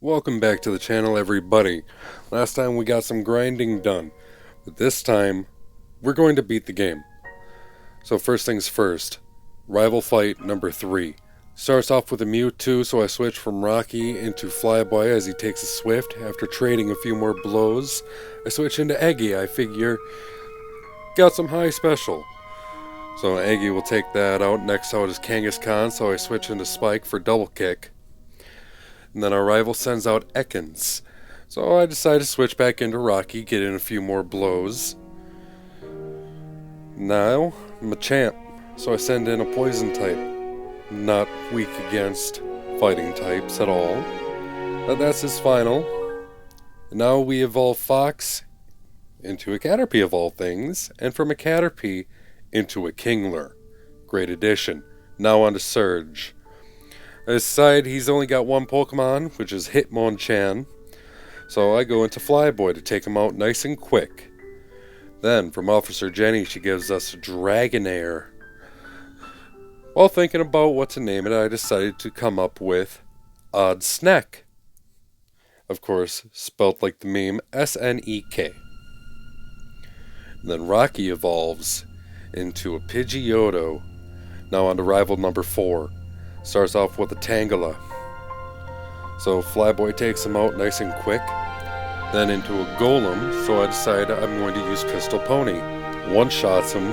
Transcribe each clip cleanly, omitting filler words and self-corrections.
Welcome back to the channel, everybody. Last time we got some grinding done, but this time we're going to beat the game. So first things first, rival fight number 3. Starts off with a Mewtwo, so I switch from Rocky into Flyboy as he takes a Swift. After trading a few more blows, I switch into Eggy. I figure, got some high special. So Eggy will take that out. Next out is Kangaskhan, so I switch into Spike for double kick. And then our rival sends out Ekans. So I decide to switch back into Rocky, get in a few more blows. Now, I'm a champ, so I send in a poison type. Not weak against fighting types at all. But that's his final. And now we evolve Fox into a Caterpie of all things, and from a Caterpie into a Kingler. Great addition. Now on to Surge. I decide he's only got one Pokemon, which is Hitmonchan, so I go into Flyboy to take him out nice and quick. Then, from Officer Jenny, she gives us Dragonair. While thinking about what to name it, I decided to come up with Odd Sneck. Of course, spelt like the meme, S-N-E-K. Then Rocky evolves into a Pidgeotto. Now on to rival number 4. Starts off with a Tangela. So Flyboy takes him out nice and quick. Then into a Golem, so I decide I'm going to use Pistol Pony. One-shots him.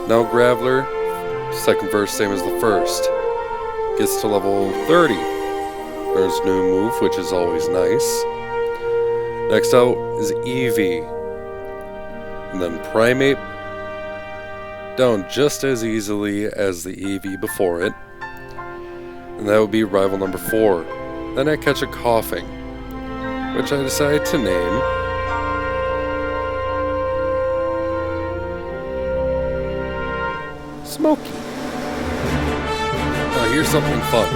Now Graveler, second verse same as the first. Gets to level 30. There's a new move, which is always nice. Next out is Eevee. And then Primate, down just as easily as the Eevee before it. And that would be rival number 4. Then I catch a Coughing, which I decide to name Smokey. Now here's something fun.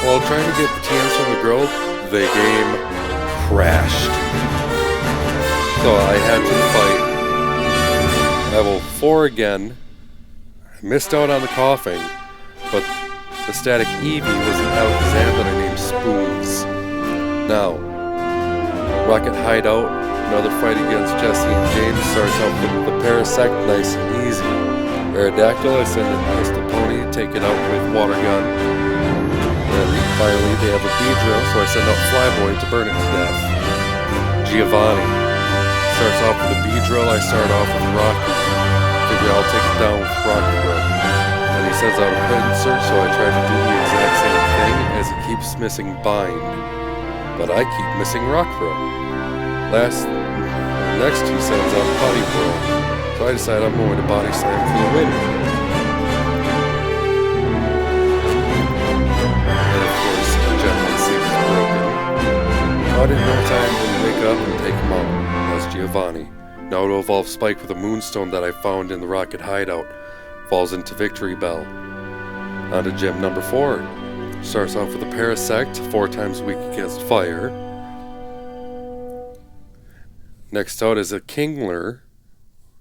While trying to get the TMs from the girl, the game crashed. So I had to fight level 4 again. I missed out on the Coughing, but the static Eevee was an Alakazam that I named Spoons. Now, Rocket Hideout, another fight against Jesse and James, starts out with the Parasect, nice and easy. Aerodactyl, I send in Pistol Pony, take it out with Water Gun. And finally, they have a Beedrill, so I send out Flyboy to burn it to death. Giovanni starts off with a Beedrill, I start off with Rocky. Figure I'll take it down with Rocky Road. And he sends out a Pinsir, so I try to do the exact same thing as he keeps missing Bind. But I keep missing Rock Throw. Next he sends out Body Throw. So I decide I'm going to Body Slam for the win. And of course, the Gentleman Sleep is broken. But in no time, we wake up and take him out. That's Giovanni. Now to evolve Spike with a Moonstone that I found in the Rocket Hideout. Falls into Victory Bell. On to gym number 4. Starts off with a Parasect, 4 times weak against fire. Next out is a Kingler,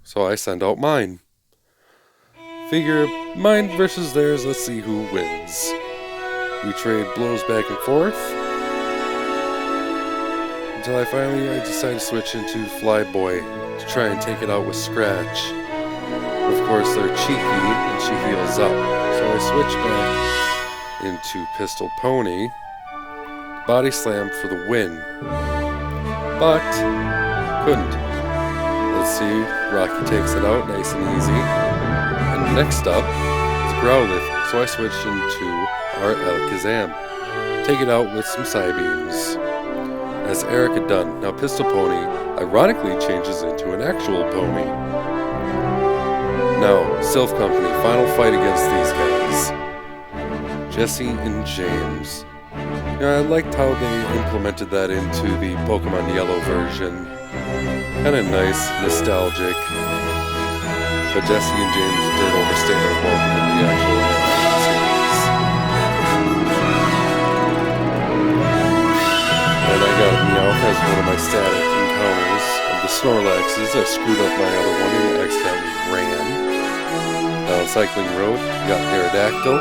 so I send out mine. Figure mine versus theirs, let's see who wins. We trade blows back and forth. Until I decide to switch into Flyboy to try and take it out with Scratch. Of course, they're cheeky and she heals up. So I switch back into Pistol Pony. Body Slam for the win. But couldn't. Let's see, Rocky takes it out nice and easy. And next up is Growlithe. So I switched into our Alakazam. Take it out with some Psybeams. That's Erica done. Now Pistol Pony ironically changes into an actual pony. Now, Sylph Company, final fight against these guys. Jesse and James. I liked how they implemented that into the Pokemon Yellow version. Kinda nice, nostalgic. But Jesse and James did overstay their welcome in the actual animated series. And I got Meowth as one of my static encounters of the Snorlaxes. I screwed up my other one and accidentally ran. Down Cycling Road, got Aerodactyl.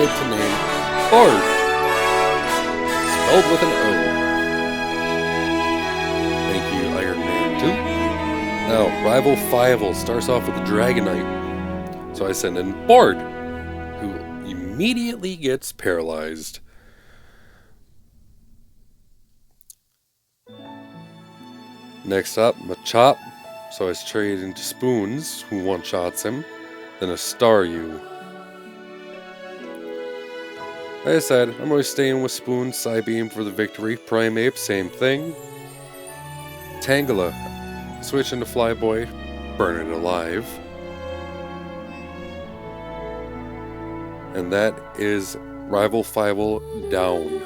decided to name Bard, spelled with an O. Thank you, Iron Man 2. Now, Rival Fievel starts off with a Dragonite, so I send in Bard, who immediately gets paralyzed. Next up, Machop, so I trade into Spoons, who one-shots him, then a Staryu. I decided I'm always staying with Spoons, Psybeam for the victory. Primeape, same thing. Tangela, switch into Flyboy, burn it alive. And that is Rival Fievel down.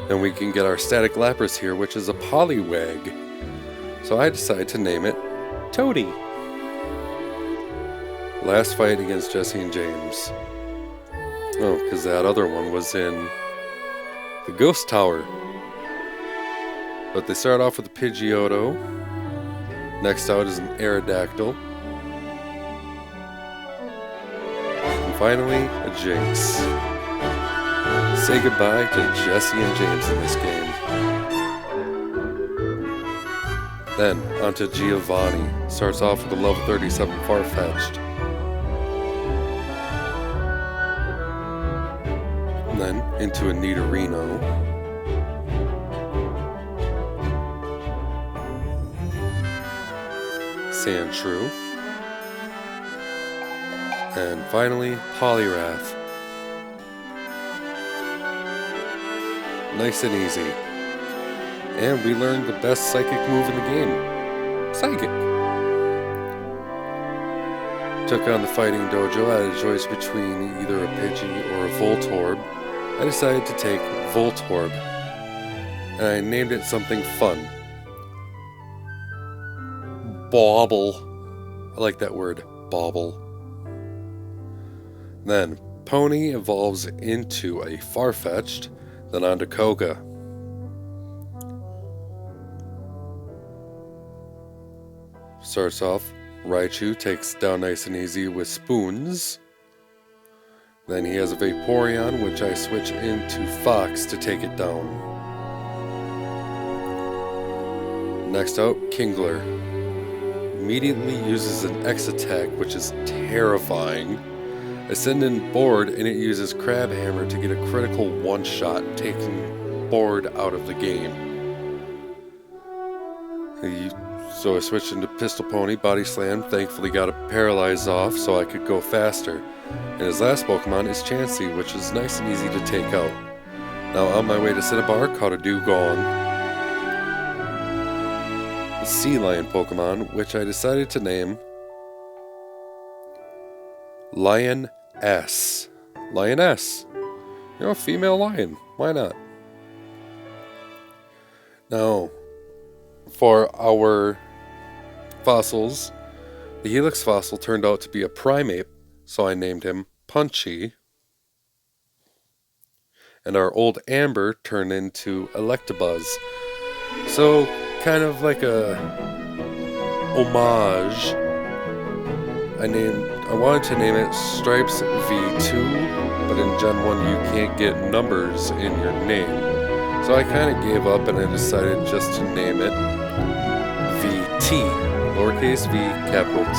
Then we can get our Static Lapras here, which is a Poliwag. So I decide to name it Toadie. Last fight against Jesse and James. Oh, because that other one was in the Ghost Tower. But they start off with a Pidgeotto. Next out is an Aerodactyl. And finally, a Jinx. Say goodbye to Jesse and James in this game. Then, onto Giovanni. Starts off with a level 37 Farfetch'd. And then, into a Nidorino. Sandshrew. And finally, Poliwrath. Nice and easy. And we learned the best psychic move in the game. Psychic. Took on the Fighting Dojo. I had a choice between either a Pidgey or a Voltorb. I decided to take Voltorb. And I named it something fun. Bauble. I like that word. Bauble. Then, Pony evolves into a Farfetch'd. Then on to Koga. Starts off, Raichu takes down nice and easy with Spoons. Then he has a Vaporeon, which I switch into Fox to take it down. Next out, Kingler. Immediately uses an X attack, which is terrifying. I send in Board, and it uses Crab Hammer to get a critical one-shot, taking Board out of the game. So I switched into Pistol Pony, Body Slam, thankfully got it paralyzed off so I could go faster. And his last Pokemon is Chansey, which is nice and easy to take out. Now on my way to Cinnabar, caught a Dugong. The Sea Lion Pokemon, which I decided to name Lioness. Lioness. You know, female lion. Why not? Now, for our fossils, the Helix fossil turned out to be a Primeape, so I named him Punchy. And our old Amber turned into Electabuzz. So, kind of like a homage. I wanted to name it Stripes V2, but in Gen 1 you can't get numbers in your name. So I kind of gave up and I decided just to name it VT, lowercase v, capital T.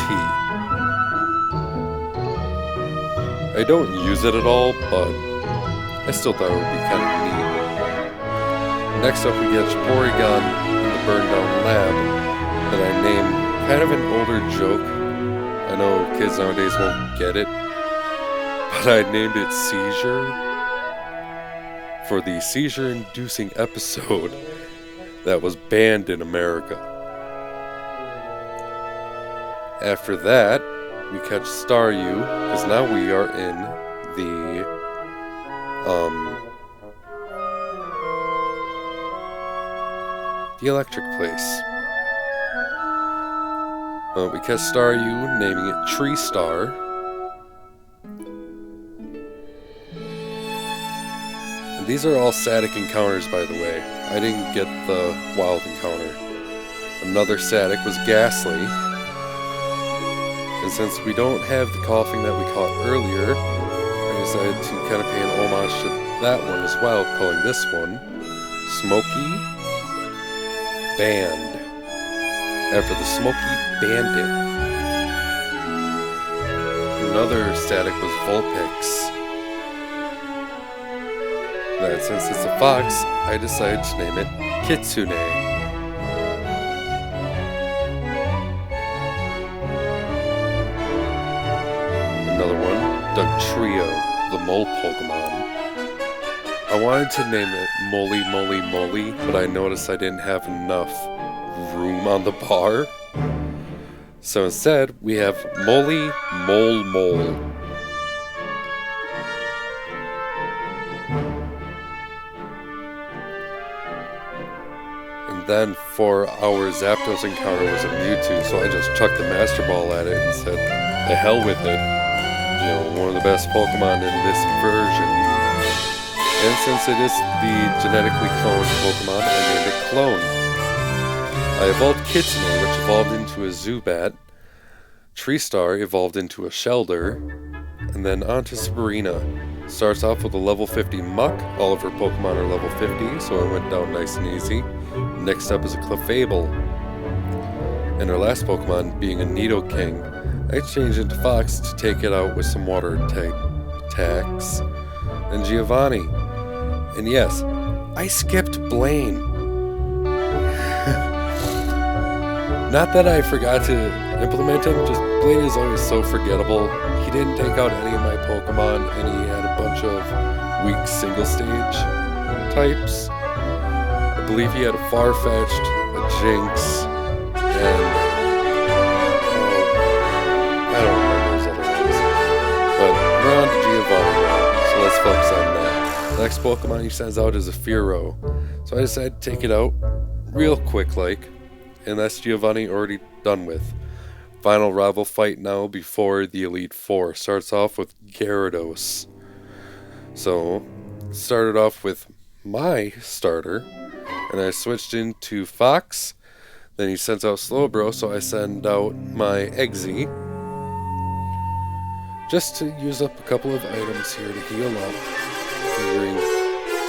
I don't use it at all, but I still thought it would be kind of neat. Next up we get Porygon in the Burn Down Lab that I named kind of an older joke. I know kids nowadays won't get it, but I named it Seizure for the seizure-inducing episode that was banned in America. After that, we catch Staryu, because now we are in the electric place. We catch Staryu, naming it Tree Star. And these are all static encounters, by the way. I didn't get the wild encounter. Another static was Ghastly. And since we don't have the coughing that we caught earlier, I decided to kind of pay an homage to that one as well, calling this one Smoky Band, after the Smoky Bandit. Another static was Vulpix. Then, since it's a fox, I decided to name it Kitsune. Another one, Dugtrio, the mole Pokemon. I wanted to name it Moly Moly Moly, but I noticed I didn't have enough room on the bar. So instead, we have Moly Mole Mole. And then for our Zapdos encounter was a Mewtwo, so I just chucked the Master Ball at it and said, the hell with it. You know, one of the best Pokemon in this version. And since it is the genetically cloned Pokemon, I named it Clone. I evolved Kitsune, which evolved into a Zubat. Treestar evolved into a Shelder. And then on to Sabrina. Starts off with a level 50 Muck. All of her Pokemon are level 50, so it went down nice and easy. Next up is a Clefable. And her last Pokemon being a Nidoking. I changed into Fox to take it out with some water attacks. And Giovanni. And yes, I skipped Blaine. Not that I forgot to implement him, just Blaine is always so forgettable. He didn't take out any of my Pokemon, and he had a bunch of weak single stage types. I believe he had a Farfetch'd, a Jinx, and I don't remember his other ones. But we're on to Giovanni now, so let's focus on that. The next Pokemon he sends out is a Fearow. So I decided to take it out real quick like, and that's Giovanni already done with. Final rival fight now before the Elite Four. Starts off with Gyarados. So, started off with my starter, and I switched into Fox. Then he sends out Slowbro, so I send out my Eggsy. Just to use up a couple of items here to heal up. Figuring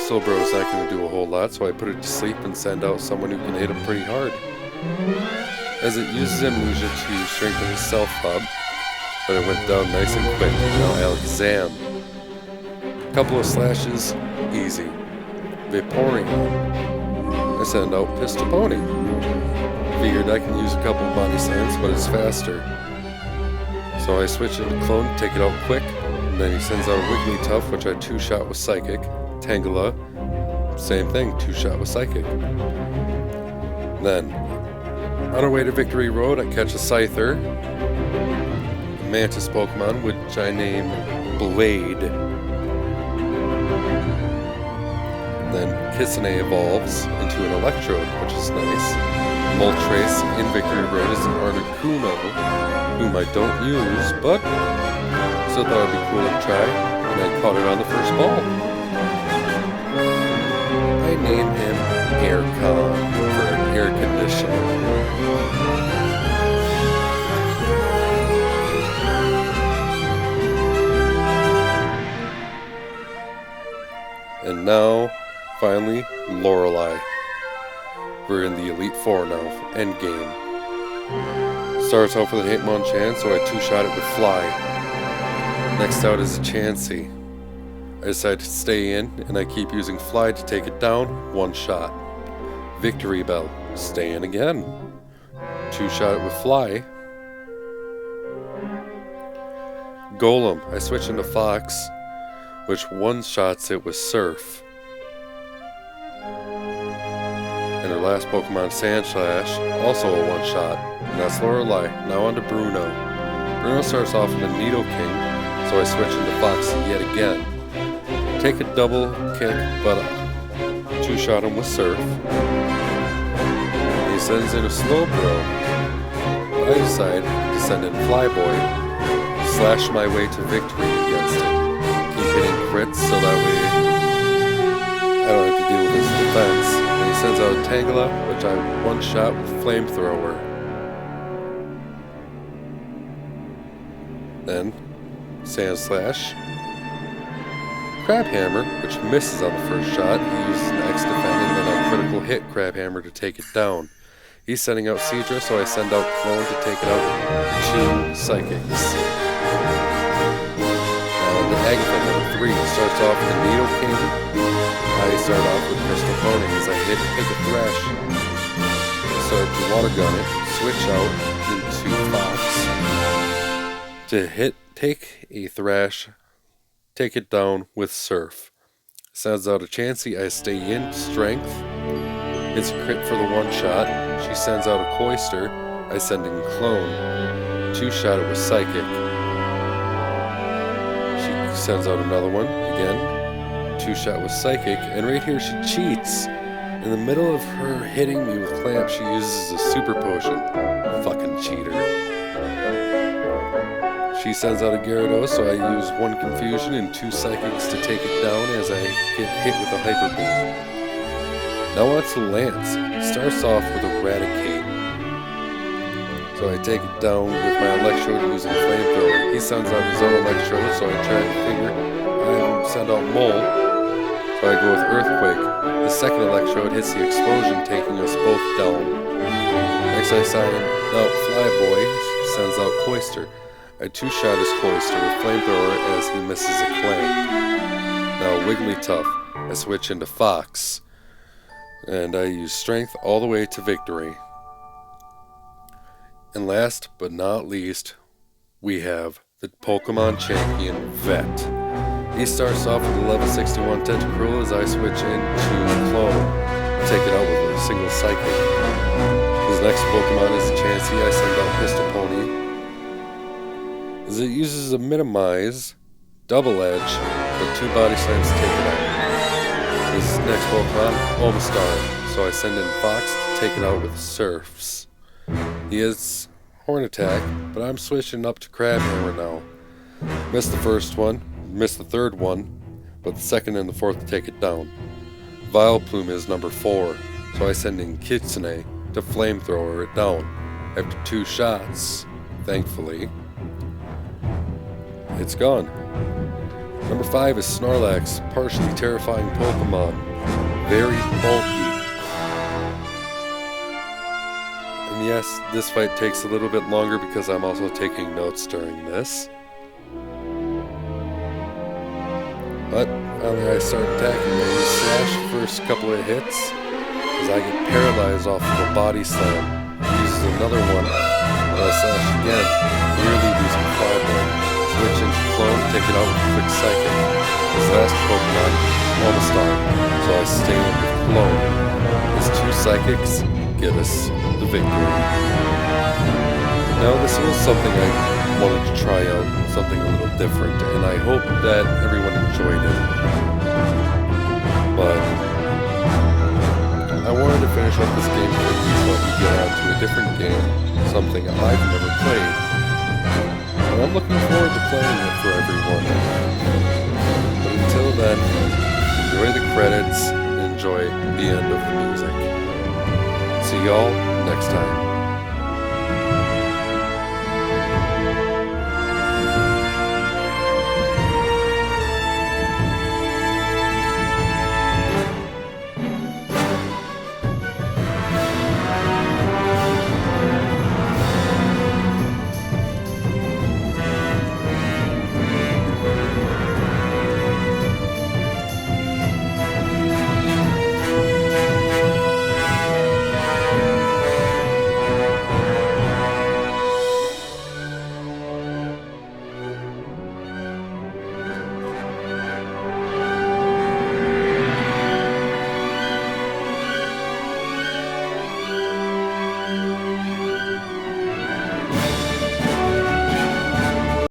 Slowbro's not going to do a whole lot, so I put it to sleep and send out someone who can hit him pretty hard. As it uses Amnesia to strengthen his self-hub, but it went down nice and quick. Now Alakazam. A couple of slashes, easy. Vaporeon. I send out Pistol Pony. Figured I can use a couple of body slams, but it's faster. So I switch into Clone, take it out quick, and then he sends out Wigglytuff, which I two-shot with Psychic. Tangela, same thing, two-shot with Psychic. Then, on our way to Victory Road, I catch a Scyther, a Mantis Pokemon, which I name Blade. Then Kitsune evolves into an Electrode, which is nice. Moltres in Victory Road is an Articuno, whom I don't use, but still thought it would be cool to try, and I caught it on the first ball. I name him Aircon for an air conditioner. And now, finally, Lorelei. We're in the Elite Four now, endgame. Starts off with a Hitmonchan, so I two-shot it with Fly. Next out is a Chansey. I decide to stay in, and I keep using Fly to take it down, one shot. Victory Bell, stay in again. Two-shot it with Fly. Golem, I switch into Fox, which one-shots it with Surf. And her last Pokemon, Sandslash, also a one-shot, and that's Lorelei. Now on to Bruno. Bruno starts off in a Nidoking, so I switch into Fox yet again. Take a double kick, but two-shot him with Surf. And he sends in a Slowbro. I decide to send in Flyboy, slash my way to victory against it. Keep hitting crits so that way I don't have to deal with his defense. And he sends out a Tangela, which I one-shot with Flamethrower. Then Sandslash. Crab Hammer, which misses on the first shot. He uses an X defend and then I critical hit Crab Hammer to take it down. He's sending out Seadra, so I send out Clone to take it out with 2 Psychics. Now the Agatha number 3 starts off with the Needle King. I start off with Crystal Pony as I hit pick a Thrash. Start to Water Gun it, switch out into Fox. To hit, take a Thrash, take it down with Surf. Sends out a Chansey, I stay in, Strength. It's a crit for the 1 shot. She sends out a Cloyster, I send in Clone. 2 shot it with Psychic. She sends out another one, again. 2 shot with Psychic, and right here she cheats. In the middle of her hitting me with Clamp, she uses a Super Potion. Fucking cheater. She sends out a Gyarados, so I use 1 Confusion and 2 Psychics to take it down as I get hit with a Hyper Beam. Now on to Lance. He starts off with Eradicate. So I take it down with my Electrode using Flamethrower. He sends out his own Electrode, so I try to figure I send out Mole. So I go with Earthquake. The second Electrode hits the Explosion, taking us both down. Next I send out Flyboy, sends out Cloyster. I 2-shot his Cloyster with Flamethrower as he misses a Clamp. Now Wigglytuff. I switch into Fox. And I use Strength all the way to victory. And last but not least, we have the Pokemon Champion Vet. He starts off with a level 61 Tentacruel as I switch into Clone. Take it out with a single Psychic. His next Pokemon is Chansey. I send out Pistol Pony. As it uses a Minimize, Double Edge, but 2 Body Slams to take it out. His next Pokemon, Omastar, so I send in Fox to take it out with Surfs. He has Horn Attack, but I'm switching up to Crab Hammer now. Missed the first one, missed the third one, but the second and the fourth to take it down. Vileplume is number 4, so I send in Kitsune to Flamethrower it down. After 2 shots, thankfully, it's gone. Number 5 is Snorlax, partially terrifying Pokemon. Very bulky. And yes, this fight takes a little bit longer because I'm also taking notes during this. But finally I start attacking. I use Slash first couple of hits as I get paralyzed off of a Body Slam. He uses another one, and I slash again, nearly losing 5-1. Switch into Clone, take it out with a quick Psychic. His last Pokemon, Omastar, so I stay in with Clone. His 2 Psychics get us the victory. Now this was something I wanted to try out, something a little different, and I hope that everyone enjoyed it. But I wanted to finish up this game quickly so we get on to a different game, something I've never played. And I'm looking forward to playing it for everyone. But until then, enjoy the credits and enjoy the end of the music. See y'all next time.